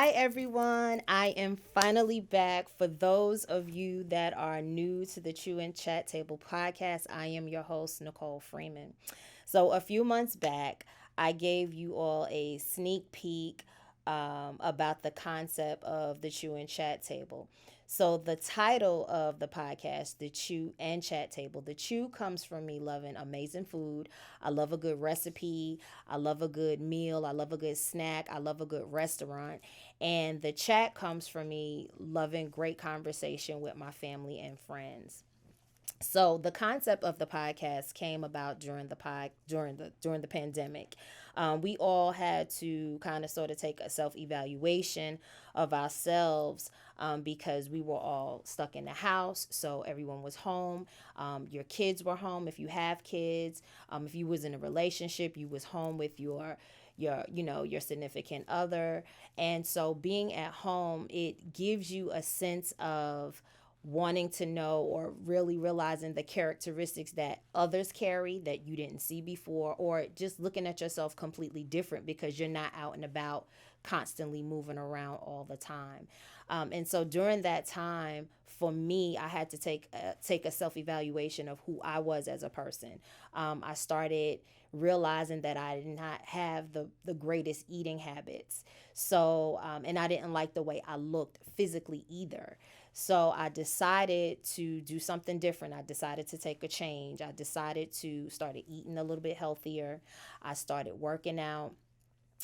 Hi, everyone. I am finally back. For those of you that are new to the Chew and Chat Table podcast, I am your host, Nicole Freeman. So, a few months back, I gave you all a sneak peek about the concept of the Chew and Chat Table. So, the title of the podcast, The Chew and Chat Table, the Chew comes from me loving amazing food. I love a good recipe. I love a good meal. I love a good snack. I love a good restaurant. And the chat comes from me loving great conversation with my family and friends. So the concept of the podcast came about during the pandemic. We all had to kind of sort of take a self evaluation of ourselves because we were all stuck in the house. So everyone was home. Your kids were home if you have kids. If you was in a relationship, you was home with your significant other. And so being at home, it gives you a sense of wanting to know or really realizing the characteristics that others carry that you didn't see before, or just looking at yourself completely different because you're not out and about constantly moving around all the time. And so during that time, for me, I had to take a self evaluation of who I was as a person. I started realizing that I did not have the greatest eating habits. So, and I didn't like the way I looked physically either. So I decided to do something different. I decided to take a change. I decided to start eating a little bit healthier. I started working out,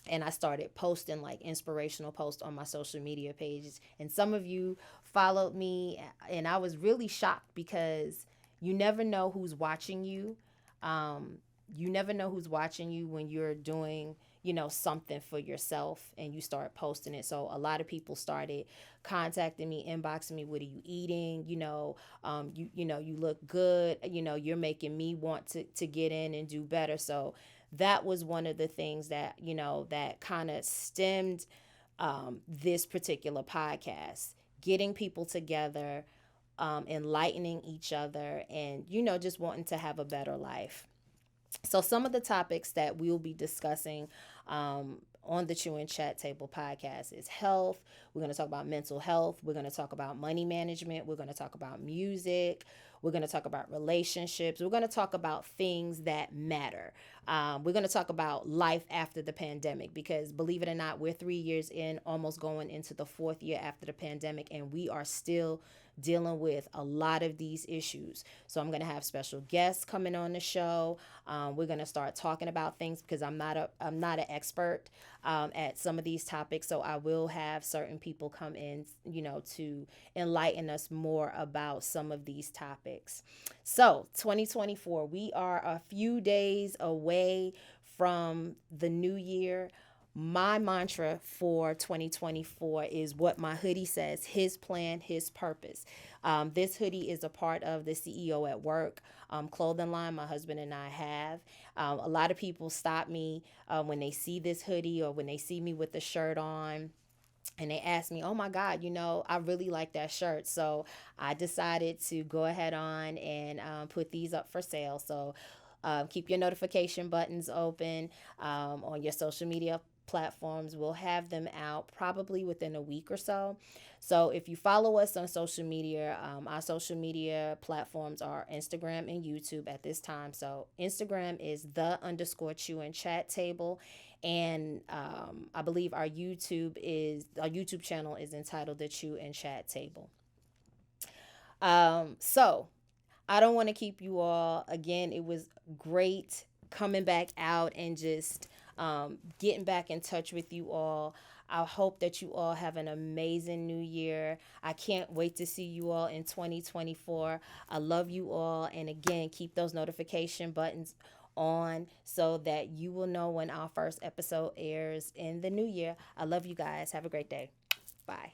and I started posting like inspirational posts on my social media pages. And some of you followed me, and I was really shocked because you never know who's watching you. Um, you never know who's watching you when you're doing, something for yourself and you start posting it. So a lot of people started contacting me, inboxing me, what are you eating? You look good. You're making me want to get in and do better. So that was one of the things that that kind of stemmed this particular podcast, getting people together, enlightening each other, and just wanting to have a better life. So some of the topics that we'll be discussing on the Chew and Chat Table podcast is health. We're going to talk about mental health. We're going to talk about money management. We're going to talk about music. We're going to talk about relationships. We're going to talk about things that matter. We're going to talk about life after the pandemic because, believe it or not, we're 3 years in, almost going into the fourth year after the pandemic, and we are still dealing with a lot of these issues. So I'm going to have special guests coming on the show. We're going to start talking about things because I'm not an expert at some of these topics. So I will have certain people come in, to enlighten us more about some of these topics. So 2024, we are a few days away from the new year. My mantra for 2024 is what my hoodie says: his plan, his purpose. This hoodie is a part of the CEO at Work clothing line my husband and I have. A lot of people stop me when they see this hoodie or when they see me with the shirt on. And they asked me, oh my God, I really like that shirt. So I decided to go ahead on and put these up for sale. So keep your notification buttons open on your social media platforms. We'll have them out probably within a week or so. So if you follow us on social media, our social media platforms are Instagram and YouTube at this time. So Instagram is _Chew and Chat Table. And I believe our YouTube channel is entitled The Chew and Chat Table. So I don't want to keep you all. Again, it was great coming back out and just getting back in touch with you all. I hope that you all have an amazing new year. I can't wait to see you all in 2024. I love you all. And again, keep those notification buttons on so that you will know when our first episode airs in the new year. I love you guys. Have a great day. Bye.